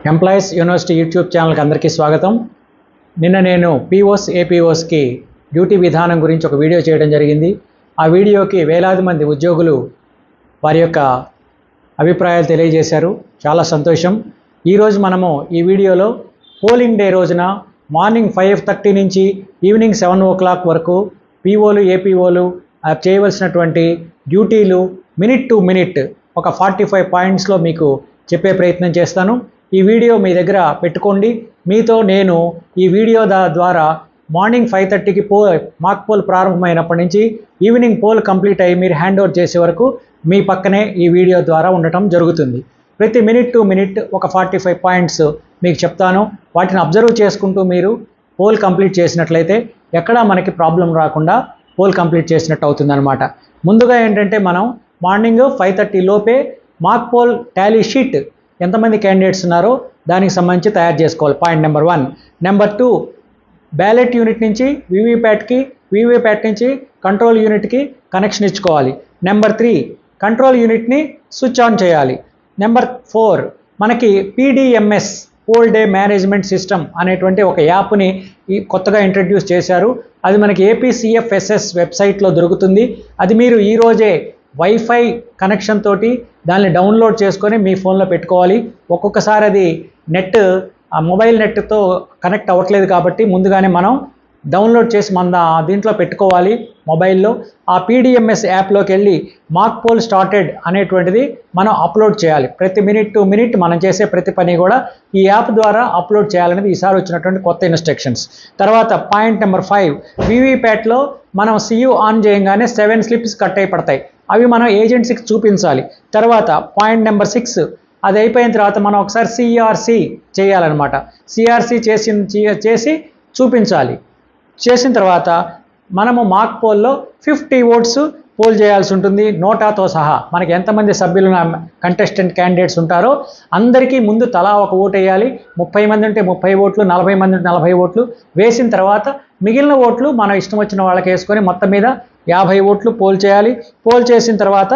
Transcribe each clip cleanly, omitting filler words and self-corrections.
Employees university YouTube ఛానల్కి అందరికీ స్వాగతం. నిన్న నేను పీఓస్ ఏపీఓస్కి డ్యూటీ విధానం గురించి ఒక వీడియో చేయడం జరిగింది. ఆ వీడియోకి వేలాది మంది ఉద్యోగులు వారి యొక్క అభిప్రాయాలు తెలియజేశారు. చాలా సంతోషం. ఈరోజు మనము ఈ వీడియోలో పోలింగ్ డే రోజున మార్నింగ్ 5:30 నుంచి ఈవినింగ్ 7 o'clock వరకు పీఓలు ఏపీఓలు చేయవలసినటువంటి డ్యూటీలు మినిట్ టు మినిట్ ఒక 45 పాయింట్స్లో మీకు చెప్పే ప్రయత్నం చేస్తాను. ఈ వీడియో మీ దగ్గర పెట్టుకోండి. మీతో నేను ఈ వీడియో ద్వారా మార్నింగ్ 5:30కి మాక్ పోల్ ప్రారంభమైనప్పటి నుంచి ఈవినింగ్ పోల్ కంప్లీట్ అయ్యి మీరు హ్యాండ్ ఓవర్ చేసే వరకు మీ పక్కనే ఈ వీడియో ద్వారా ఉండటం జరుగుతుంది. ప్రతి మినిట్ టు మినిట్ ఒక 45 పాయింట్స్ మీకు చెప్తాను. వాటిని అబ్జర్వ్ చేసుకుంటూ మీరు పోల్ కంప్లీట్ చేసినట్లయితే ఎక్కడా మనకి ప్రాబ్లం రాకుండా పోల్ కంప్లీట్ చేసినట్టు అవుతుందన్నమాట. ముందుగా ఏంటంటే మనం మార్నింగ్ 5:30 లోపే మాక్ పోల్ టాలీ షీట్ ఎంతమంది క్యాండిడేట్స్ ఉన్నారో దానికి సంబంధించి తయారు చేసుకోవాలి. Point number 1. Number 2, ballot unit నుంచి వీవీప్యాట్ నుంచి కంట్రోల్ యూనిట్కి కనెక్షన్ ఇచ్చుకోవాలి. నెంబర్ 3, కంట్రోల్ యూనిట్ని స్విచ్ ఆన్ చేయాలి. నెంబర్ 4, మనకి పీడిఎంఎస్ పోల్ డే మేనేజ్మెంట్ సిస్టమ్ అనేటువంటి ఒక యాప్ని కొత్తగా ఇంట్రడ్యూస్ చేశారు. అది మనకి ఏపీసీఎఫ్ఎస్ఎస్ వెబ్సైట్లో దొరుకుతుంది. అది మీరు ఈరోజే వైఫై కనెక్షన్ తోటి దాన్ని డౌన్లోడ్ చేసుకొని మీ ఫోన్లో పెట్టుకోవాలి. ఒక్కొక్కసారి అది మొబైల్ నెట్తో కనెక్ట్ అవ్వట్లేదు కాబట్టి ముందుగానే మనం డౌన్లోడ్ చేసి దీంట్లో పెట్టుకోవాలి మొబైల్లో. ఆ పీడిఎంఎస్ యాప్లోకి వెళ్ళి మాక్ పోల్ స్టార్టెడ్ అనేటువంటిది మనం అప్లోడ్ చేయాలి. ప్రతి మినిట్ టు మినిట్ మనం చేసే ప్రతి పని కూడా ఈ యాప్ ద్వారా అప్లోడ్ చేయాలనేది ఈసారి వచ్చినటువంటి కొత్త ఇన్స్ట్రక్షన్స్. తర్వాత పాయింట్ నెంబర్ 5, వీవీప్యాట్లో మనం సియు ఆన్ చేయగానే 7 స్లిప్స్ కట్ అయి పడతాయి. అవి మనం ఏజెన్సీకి చూపించాలి. తర్వాత పాయింట్ నెంబర్ 6, అది అయిపోయిన తర్వాత మనం ఒకసారి సిఆర్సి చేయాలన్నమాట. సిఆర్సి చేసి చూపించాలి. చేసిన తర్వాత మనము మాక్ పోల్లో 50 ఓట్స్ పోల్ చేయాల్సి ఉంటుంది, నోటాతో సహా. మనకి ఎంతమంది సభ్యులు కంటెస్టెంట్ క్యాండిడేట్స్ ఉంటారో అందరికీ ముందు తలా ఒక ఓటు వేయాలి. 30 మంది ఉంటే 30 ఓట్లు, 40 మంది ఉంటే 40 ఓట్లు వేసిన తర్వాత మిగిలిన ఓట్లు మనం ఇష్టం వచ్చిన వాళ్ళకి వేసుకొని మొత్తం మీద 50 ఓట్లు పోల్ చేయాలి. పోల్ చేసిన తర్వాత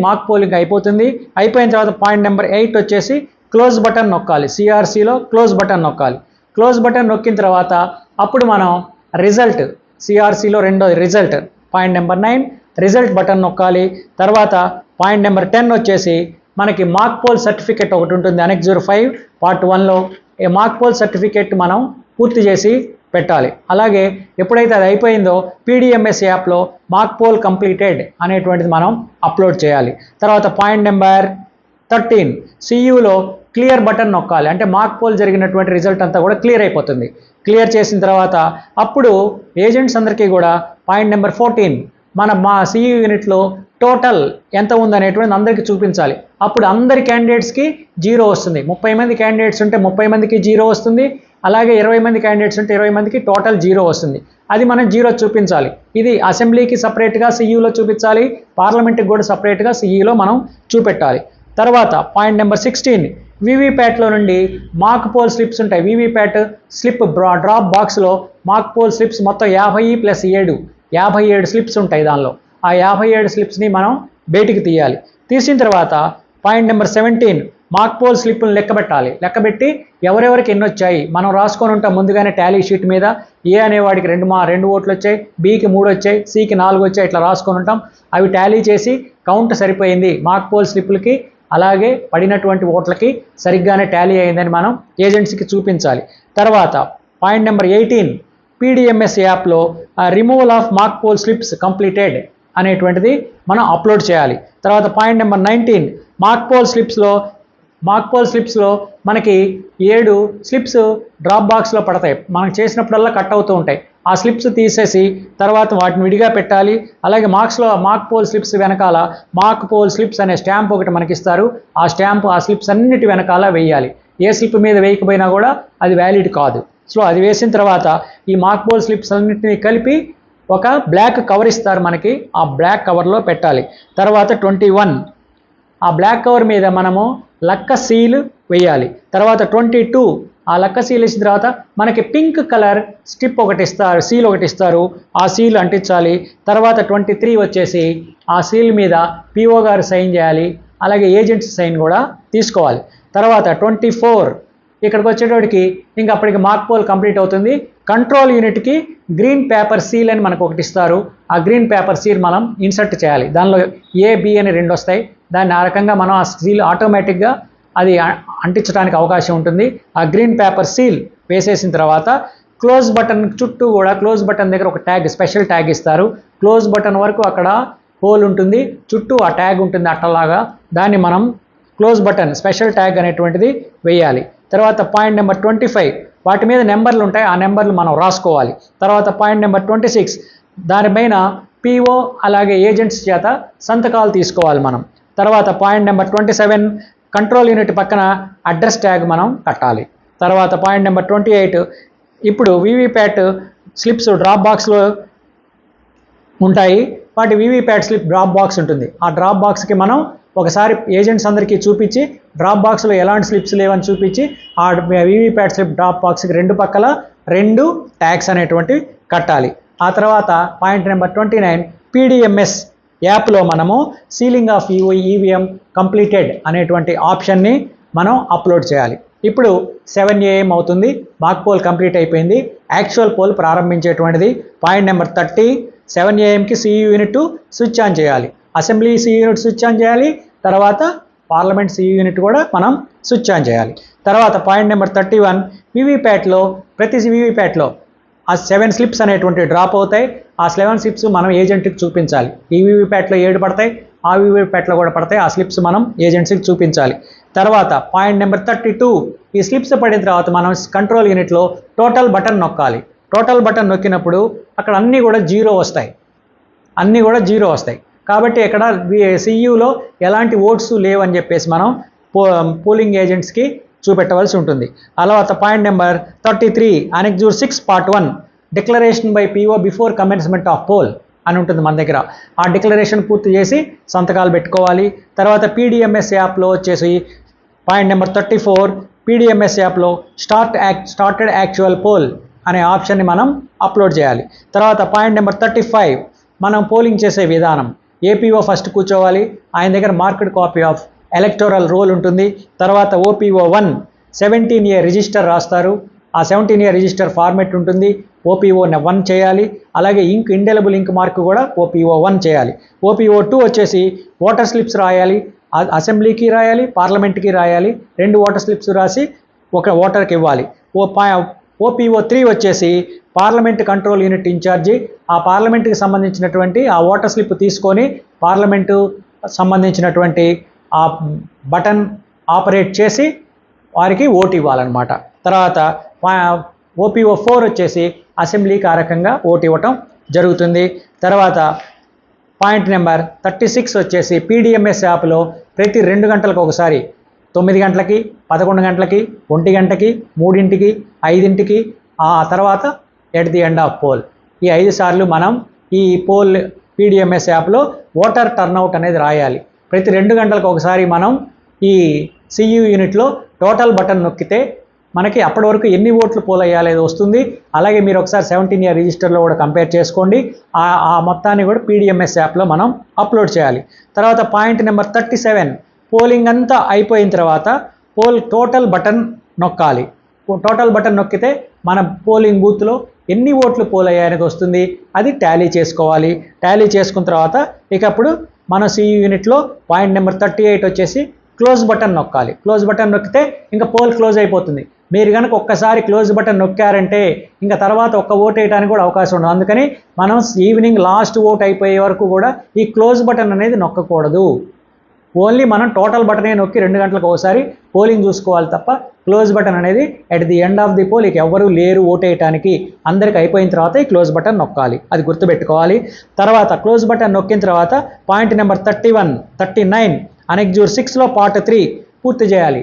మాక్ పోలింగ్ అయిపోతుంది. అయిపోయిన తర్వాత పాయింట్ నెంబర్ 8 వచ్చేసి క్లోజ్ బటన్ నొక్కాలి. సిఆర్సిలో క్లోజ్ బటన్ నొక్కాలి. క్లోజ్ బటన్ నొక్కిన తర్వాత అప్పుడు మనం రిజల్ట్, సిఆర్సిలో రెండోది result, point number 9 result button నొక్కాలి. తర్వాత పాయింట్ నెంబర్ 10 వచ్చేసి మనకి మాక్ పోల్ సర్టిఫికెట్ ఒకటి ఉంటుంది. Annex 05 Part 1లో మాక్ పోల్ సర్టిఫికెట్ మనం పూర్తి చేసి పెట్టాలి. అలాగే ఎప్పుడైతే అది అయిపోయిందో పీడిఎంఎస్ యాప్లో మాక్ పోల్ కంప్లీటెడ్ అనేటువంటిది మనం అప్లోడ్ చేయాలి. తర్వాత పాయింట్ నెంబర్ 13 సియులో క్లియర్ బటన్ నొక్కాలి. అంటే మాక్ పోల్ జరిగినటువంటి రిజల్ట్ అంతా కూడా క్లియర్ అయిపోతుంది. క్లియర్ చేసిన తర్వాత అప్పుడు ఏజెంట్స్ అందరికీ కూడా పాయింట్ నెంబర్ 14 మా సియు యూనిట్లో టోటల్ ఎంత ఉందనేటువంటిది అందరికీ చూపించాలి. అప్పుడు అందరి క్యాండిడేట్స్కి 0 వస్తుంది. 30 మంది క్యాండిడేట్స్ ఉంటే 30 మందికి 0 వస్తుంది. అలాగే 20 మంది క్యాండిడేట్స్ ఉంటే 20 మందికి టోటల్ 0 వస్తుంది. అది మనం 0 చూపించాలి. ఇది అసెంబ్లీకి సపరేట్గా సియులో చూపించాలి, పార్లమెంట్కి కూడా సపరేట్గా సియులో మనం చూపెట్టాలి. తర్వాత పాయింట్ నెంబర్ 16 వీవీప్యాట్లో నుండి మాక్ పోల్ స్లిప్స్ ఉంటాయి. వీవీప్యాట్ స్లిప్ డ్రాప్ బాక్స్లో మాక్ పోల్ స్లిప్స్ మొత్తం 50 + 7 57 స్లిప్స్ ఉంటాయి. దానిలో ఆ 57 స్లిప్స్ని మనం బయటికి తీయాలి. తీసిన తర్వాత పాయింట్ నెంబర్ 17 మాక్ పోల్ స్లిప్లను లెక్కబెట్టాలి. లెక్కబెట్టి ఎవరెవరికి ఎన్ని వచ్చాయి మనం రాసుకొని ఉంటాం ముందుగానే టాలీ షీట్ మీద. ఏ అనేవాడికి 2 ఓట్లు వచ్చాయి, బికి 3 వచ్చాయి, సికి 4 వచ్చాయి, ఇట్లా రాసుకొని ఉంటాం. అవి టాలీ చేసి కౌంట్ సరిపోయింది మాక్ పోల్ స్లిప్లకి అలాగే పడినటువంటి ఓట్లకి సరిగ్గానే టాలీ అయిందని మనం ఏజెన్సీకి చూపించాలి. తర్వాత పాయింట్ నెంబర్ 18 పీడిఎంఎస్ యాప్లో removal of mock poll slips completed అనేటువంటిది మనం అప్లోడ్ చేయాలి. తర్వాత పాయింట్ నెంబర్ 19 మాక్ పోల్ స్లిప్స్లో మనకి 7 స్లిప్స్ డ్రాప్ బాక్స్లో పడతాయి. మనం చేసినప్పుడల్లా కట్ అవుతూ ఉంటాయి. ఆ స్లిప్స్ తీసేసి తర్వాత వాటిని విడిగా పెట్టాలి. అలాగే మాక్ పోల్ స్లిప్స్ వెనకాల మాక్ పోల్ స్లిప్స్ అనే స్టాంప్ ఒకటి మనకి ఇస్తారు. ఆ స్లిప్స్ అన్నిటి వెనకాల వేయాలి. ఏ స్లిప్ మీద వేయకపోయినా కూడా అది వ్యాలిడ్ కాదు. సో అది వేసిన తర్వాత ఈ మాక్ పోల్ స్లిప్స్ అన్నింటినీ కలిపి ఒక బ్లాక్ కవర్ ఇస్తారు మనకి. ఆ బ్లాక్ కవర్లో పెట్టాలి. తర్వాత 21 ఆ బ్లాక్ కవర్ మీద మనము లక్క సీల్ వేయాలి. తర్వాత 22 ఆ లక్క సీల్ ఇచ్చిన తర్వాత మనకి పింక్ కలర్ స్టిప్ ఒకటి ఇస్తారు, సీల్ ఒకటి ఇస్తారు. ఆ సీల్ అంటించాలి. తర్వాత 23 వచ్చేసి ఆ సీల్ మీద పిఓ గారు సైన్ చేయాలి. అలాగే ఏజెంట్స్ సైన్ కూడా తీసుకోవాలి. తర్వాత 24 ఇక్కడికి వచ్చేటోడికి ఇంకా అప్పటికి మార్క్ పోల్ కంప్లీట్ అవుతుంది. కంట్రోల్ యూనిట్కి గ్రీన్ పేపర్ సీల్ అని మనకు ఒకటి ఇస్తారు. ఆ గ్రీన్ పేపర్ సీల్ మనం ఇన్సర్ట్ చేయాలి. దానిలో A, B అని 2 వస్తాయి. దాన్ని ఆ రకంగా మనం ఆ సీల్ ఆటోమేటిక్గా అది అంటించడానికి అవకాశం ఉంటుంది. ఆ గ్రీన్ పేపర్ సీల్ వేసేసిన తర్వాత క్లోజ్ బటన్ చుట్టూ కూడా క్లోజ్ బటన్ దగ్గర ఒక ట్యాగ్, స్పెషల్ ట్యాగ్ ఇస్తారు. క్లోజ్ బటన్ వరకు అక్కడ హోల్ ఉంటుంది, చుట్టూ ఆ ట్యాగ్ ఉంటుంది అట్టలాగా. దాన్ని మనం క్లోజ్ బటన్ స్పెషల్ ట్యాగ్ అనేటువంటిది వేయాలి. తర్వాత పాయింట్ నెంబర్ 25 వాటి మీద నెంబర్లు ఉంటాయి, ఆ నెంబర్లు మనం రాసుకోవాలి. తర్వాత పాయింట్ నెంబర్ 26 దానిపైన PO అలాగే ఏజెంట్స్ చేత సంతకాలు తీసుకోవాలి మనం. తర్వాత పాయింట్ నెంబర్ 27 కంట్రోల్ యూనిట్ పక్కన అడ్రస్ ట్యాగ్ మనం కట్టాలి. తర్వాత పాయింట్ నెంబర్ 28 ఇప్పుడు వీవీప్యాట్ స్లిప్స్ డ్రాప్ బాక్స్లో ఉంటాయి. వాటి వీవీప్యాట్ స్లిప్ డ్రాప్ బాక్స్ ఉంటుంది. ఆ డ్రాప్ బాక్స్కి మనం ఒకసారి ఏజెంట్స్ అందరికీ చూపించి డ్రాప్ బాక్స్లో ఎలాంటి స్లిప్స్ లేవని చూపించి ఆ వీవీప్యాట్ స్లిప్ డ్రాప్ బాక్స్కి 2 పక్కల 2 ట్యాగ్స్ అనేటువంటివి కట్టాలి. ఆ తర్వాత పాయింట్ నెంబర్ 29 PDMS యాప్లో మనము సీలింగ్ ఆఫ్ ఈవీఎం కంప్లీటెడ్ అనేటువంటి ఆప్షన్ని మనం అప్లోడ్ చేయాలి. ఇప్పుడు 7 AM అవుతుంది. మాక్ పోల్ కంప్లీట్ అయిపోయింది. యాక్చువల్ పోల్ ప్రారంభించేటువంటిది. పాయింట్ నెంబర్ 30 7 AMకి CU యూనిట్ స్విచ్ ఆన్ చేయాలి. Assembly CU unit switch on చేయాలి. తర్వాత పార్లమెంట్ CU యూనిట్ కూడా మనం స్విచ్ ఆన్ చేయాలి. తర్వాత పాయింట్ నెంబర్ 31 వీవీప్యాట్లో ప్రతి వీవీప్యాట్లో ఆ 7 స్లిప్స్ అనేటువంటి డ్రాప్ అవుతాయి. ఆ 7 స్లిప్స్ మనం ఏజెంట్కి చూపించాలి. ఈ వీవీప్యాట్లో 7 పడతాయి, ఆ వీవీప్యాట్లో కూడా పడతాయి. ఆ స్లిప్స్ మనం ఏజెంట్స్కి చూపించాలి. తర్వాత పాయింట్ నెంబర్ 32 ఈ స్లిప్స్ పడిన తర్వాత మనం కంట్రోల్ యూనిట్లో టోటల్ బటన్ నొక్కాలి. టోటల్ బటన్ నొక్కినప్పుడు అక్కడ అన్నీ కూడా 0 వస్తాయి, అన్నీ కూడా 0 వస్తాయి. కాబట్టి ఇక్కడ CUలో ఎలాంటి ఓట్స్ లేవని చెప్పేసి మనం పోలింగ్ ఏజెంట్స్కి చూపెట్టవలసి ఉంటుంది. తర్వాత point number 33 అనెక్జూర్ 6 Part 1 declaration by PO before commencement of poll అని ఉంటుంది మన దగ్గర. ఆ డిక్లరేషన్ పూర్తి చేసి సంతకాలు పెట్టుకోవాలి. తర్వాత PDMS యాప్లో వచ్చేసి పాయింట్ నెంబర్ 34 PDMS యాప్లో స్టార్టెడ్ యాక్చువల్ పోల్ అనే ఆప్షన్ని మనం అప్లోడ్ చేయాలి. తర్వాత పాయింట్ నెంబర్ 35 మనం పోలింగ్ చేసే విధానం. APO ఫస్ట్ కూర్చోవాలి. ఆయన దగ్గర marked copy of electoral roll ఉంటుంది. తర్వాత OPO 1 17A రిజిస్టర్ రాస్తారు. ఆ 17A రిజిస్టర్ ఫార్మెట్ ఉంటుంది. OPO 1 చేయాలి. అలాగే ఇండెలబుల్ ఇంక్ మార్క్ కూడా OPO 1 చేయాలి. OPO 2 వచ్చేసి ఓటర్ స్లిప్స్ రాయాలి. అసెంబ్లీకి రాయాలి, పార్లమెంట్కి రాయాలి. 2 ఓటర్ స్లిప్స్ రాసి ఒక ఓటర్కి ఇవ్వాలి. OPO 3 వచ్చేసి పార్లమెంట్ కంట్రోల్ యూనిట్ ఇన్ఛార్జి ఆ పార్లమెంట్కి సంబంధించినటువంటి ఆ ఓటర్ స్లిప్ తీసుకొని పార్లమెంటు సంబంధించినటువంటి ఆ బటన్ ఆపరేట్ చేసి వారికి ఓటు ఇవ్వాలన్నమాట. తర్వాత OPO 4 వచ్చేసి అసెంబ్లీకి ఆ రకంగా ఓటు ఇవ్వటం జరుగుతుంది. తర్వాత పాయింట్ నెంబర్ 36 వచ్చేసి PDMS యాప్లో ప్రతి 2 గంటలకు ఒకసారి 9 గంటలకి, 11 గంటలకి, 1 గంటకి, 3ంటికి, 5ంటికి, ఆ తర్వాత at the end of pole ఈ 5 సార్లు మనం ఈ పోల్ PDMS యాప్లో ఓటర్ టర్నౌట్ అనేది రాయాలి. ప్రతి 2 గంటలకు ఒకసారి మనం ఈ CU యూనిట్లో టోటల్ బటన్ నొక్కితే మనకి అప్పటి వరకు ఎన్ని ఓట్లు పోల్ అయ్యాలేదో వస్తుంది. అలాగే మీరు ఒకసారి 17A రిజిస్టర్లో కూడా కంపేర్ చేసుకోండి. ఆ మొత్తాన్ని కూడా PDMS యాప్లో మనం అప్లోడ్ చేయాలి. తర్వాత పాయింట్ నెంబర్ 37 పోలింగ్ అంతా అయిపోయిన తర్వాత టోటల్ బటన్ నొక్కాలి. టోటల్ బటన్ నొక్కితే మన పోలింగ్ బూత్లో ఎన్ని ఓట్లు పోల్ అయ్యాయనేది వస్తుంది. అది టాలీ చేసుకోవాలి. టాలీ చేసుకున్న తర్వాత ఇకప్పుడు మన CU యూనిట్లో పాయింట్ నెంబర్ 38 వచ్చేసి క్లోజ్ బటన్ నొక్కాలి. క్లోజ్ బటన్ నొక్కితే ఇంకా పోల్ క్లోజ్ అయిపోతుంది. మీరు కనుక ఒక్కసారి క్లోజ్ బటన్ నొక్కారంటే ఇంకా తర్వాత ఒక్క ఓటు వేయడానికి కూడా అవకాశం ఉండదు. అందుకని మనం ఈవినింగ్ లాస్ట్ ఓట్ అయిపోయే వరకు కూడా ఈ క్లోజ్ బటన్ అనేది నొక్కకూడదు. ఓన్లీ మనం టోటల్ బటనే నొక్కి 2 గంటలకు ఒకసారి పోలింగ్ చూసుకోవాలి తప్ప క్లోజ్ బటన్ అనేది at the end of the poll ఇక ఎవరు లేరు ఓటు వేయడానికి అందరికి అయిపోయిన తర్వాత ఈ క్లోజ్ బటన్ నొక్కాలి. అది గుర్తుపెట్టుకోవాలి. తర్వాత క్లోజ్ బటన్ నొక్కిన తర్వాత పాయింట్ నెంబర్ 31, 39 అనెక్జూర్ 6లో Part 3 పూర్తి చేయాలి.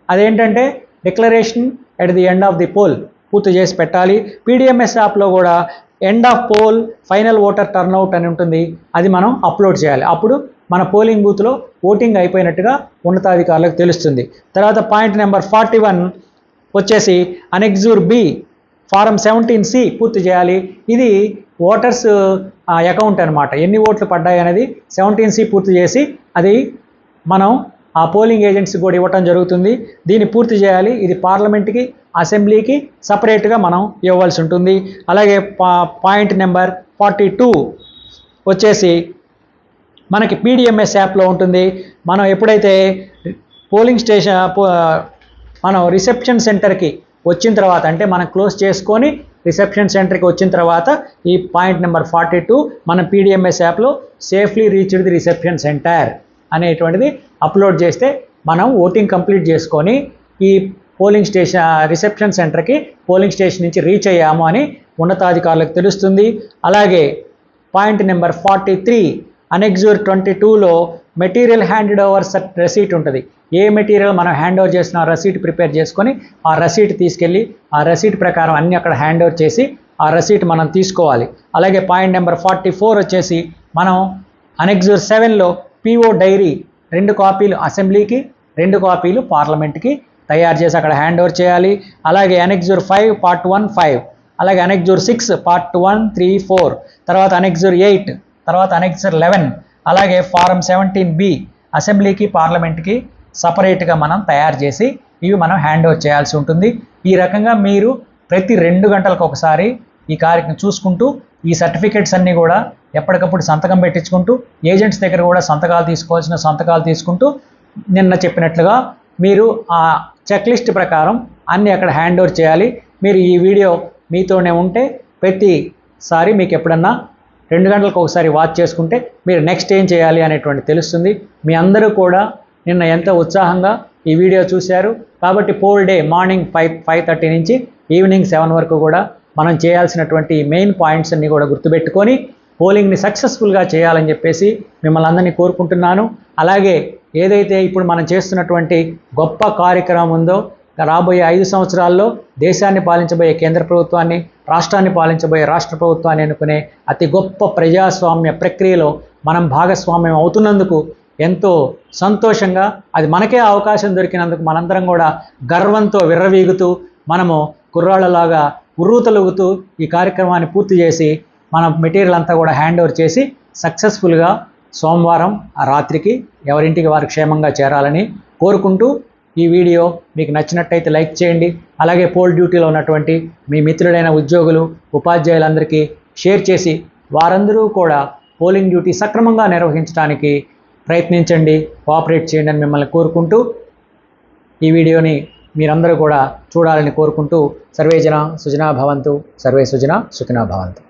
అదేంటంటే declaration at the end of the poll పూర్తి చేసి పెట్టాలి. PDMS యాప్లో కూడా end of poll final voter turnout అని ఉంటుంది. అది మనం అప్లోడ్ చేయాలి. అప్పుడు మన పోలింగ్ బూత్లో ఓటింగ్ అయిపోయినట్టుగా ఉన్నతాధికారులకు తెలుస్తుంది. తర్వాత పాయింట్ నెంబర్ 41 వచ్చేసి అనెక్జూర్ B ఫారం 17C పూర్తి చేయాలి. ఇది ఓటర్స్ అకౌంట్ అనమాట. ఎన్ని ఓట్లు పడ్డాయి అనేది 17C పూర్తి చేసి అది మనం ఆ పోలింగ్ ఏజెంట్స్కి కూడా ఇవ్వటం జరుగుతుంది. దీన్ని పూర్తి చేయాలి. ఇది పార్లమెంట్కి, అసెంబ్లీకి సపరేట్గా మనం ఇవ్వాల్సి ఉంటుంది. అలాగే పాయింట్ నెంబర్ 42 వచ్చేసి మనకి PDMS యాప్లో ఉంటుంది. మనం ఎప్పుడైతే పోలింగ్ స్టేషన్ మనం రిసెప్షన్ సెంటర్కి వచ్చిన తర్వాత, అంటే మనం క్లోజ్ చేసుకొని రిసెప్షన్ సెంటర్కి వచ్చిన తర్వాత ఈ పాయింట్ నెంబర్ 42 మన PDMS యాప్లో safely reached the reception centre అనేటువంటిది అప్లోడ్ చేస్తే మనం ఓటింగ్ కంప్లీట్ చేసుకొని ఈ పోలింగ్ స్టేషన్ రిసెప్షన్ సెంటర్కి పోలింగ్ స్టేషన్ నుంచి రీచ్ అయ్యాము అని ఉన్నతాధికారులకు తెలుస్తుంది. అలాగే పాయింట్ నెంబర్ 43 అనెక్జూర్ 22లో మెటీరియల్ హ్యాండెడ్ ఓవర్ రసీట్ ఉంటుంది. ఏ మెటీరియల్ మనం హ్యాండ్ ఓవర్ చేసిన రసీట్ ప్రిపేర్ చేసుకొని ఆ రసీట్ తీసుకెళ్ళి ఆ రసీట్ ప్రకారం అన్నీ అక్కడ హ్యాండ్ ఓవర్ చేసి ఆ రసీట్ మనం తీసుకోవాలి. అలాగే పాయింట్ నెంబర్ 44 వచ్చేసి మనం అనెక్జూర్ 7లో PO డైరీ 2 కాపీలు అసెంబ్లీకి, 2 కాపీలు పార్లమెంట్కి తయారు చేసి అక్కడ హ్యాండ్ ఓవర్ చేయాలి. అలాగే అనెక్జూర్ 5 పార్ట్ 1 5, అలాగే అనెక్జూర్ 6 పార్ట్ 1 3 4, తర్వాత అనెక్జూర్ 8, తర్వాత అనెక్జూర్ 11, అలాగే ఫారం 17B అసెంబ్లీకి, పార్లమెంట్కి సపరేట్గా మనం తయారు చేసి ఇవి మనం హ్యాండ్ ఓవర్ చేయాల్సి ఉంటుంది. ఈ రకంగా మీరు ప్రతి 2 గంటలకు ఒకసారి ఈ కార్యక్రమం చూసుకుంటూ ఈ సర్టిఫికెట్స్ అన్నీ కూడా ఎప్పటికప్పుడు సంతకం పెట్టించుకుంటూ ఏజెంట్స్ దగ్గర కూడా సంతకాలు తీసుకుంటూ నిన్న చెప్పినట్లుగా మీరు ఆ చెక్ లిస్ట్ ప్రకారం అన్నీ అక్కడ హ్యాండ్ ఓవర్ చేయాలి. మీరు ఈ వీడియో మీతోనే ఉంటే ప్రతిసారి మీకు ఎప్పుడన్నా 2 గంటలకు ఒకసారి వాచ్ చేసుకుంటే మీరు నెక్స్ట్ ఏం చేయాలి అనేటువంటి తెలుస్తుంది. మీ అందరూ కూడా నిన్న ఎంతో ఉత్సాహంగా ఈ వీడియో చూశారు. కాబట్టి పోల్ డే మార్నింగ్ 5:30 నుంచి ఈవినింగ్ 7 వరకు కూడా మనం చేయాల్సినటువంటి మెయిన్ పాయింట్స్ అన్నీ కూడా గుర్తుపెట్టుకొని పోలింగ్ని సక్సెస్ఫుల్గా చేయాలని చెప్పేసి మిమ్మల్ని అందరినీ కోరుకుంటున్నాను. అలాగే ఏదైతే ఇప్పుడు మనం చేస్తున్నటువంటి గొప్ప కార్యక్రమం ఉందో, రాబోయే 5 సంవత్సరాల్లో దేశాన్ని పాలించబోయే కేంద్ర ప్రభుత్వాన్ని, రాష్ట్రాన్ని పాలించబోయే రాష్ట్ర ప్రభుత్వాన్ని అనుకునే అతి గొప్ప ప్రజాస్వామ్య ప్రక్రియలో మనం భాగస్వామ్యం అవుతున్నందుకు ఎంతో సంతోషంగా, అది మనకే అవకాశం దొరికినందుకు మనందరం కూడా గర్వంతో విర్రవీగుతూ మనము కుర్రాళ్ళలాగా ఉర్రూతలుగుతూ ఈ కార్యక్రమాన్ని పూర్తి చేసి మన మెటీరియల్ అంతా కూడా హ్యాండ్ ఓవర్ చేసి సక్సెస్ఫుల్గా సోమవారం రాత్రికి ఎవరింటికి వారు క్షేమంగా చేరాలని కోరుకుంటూ ఈ వీడియో మీకు నచ్చినట్టయితే లైక్ చేయండి. అలాగే పోల్ డ్యూటీలో ఉన్నటువంటి మీ మిత్రులైన ఉద్యోగులు, ఉపాధ్యాయులందరికీ షేర్ చేసి వారందరూ కూడా పోలింగ్ డ్యూటీ సక్రమంగా నిర్వహించడానికి ప్రయత్నించండి, కోఆపరేట్ చేయండి అని మిమ్మల్ని కోరుకుంటూ ఈ వీడియోని మీరందరూ కూడా చూడాలని కోరుకుంటూ సర్వే జన సుజనా భవంతు, సర్వే సుజనా సుఖినో భవంతు.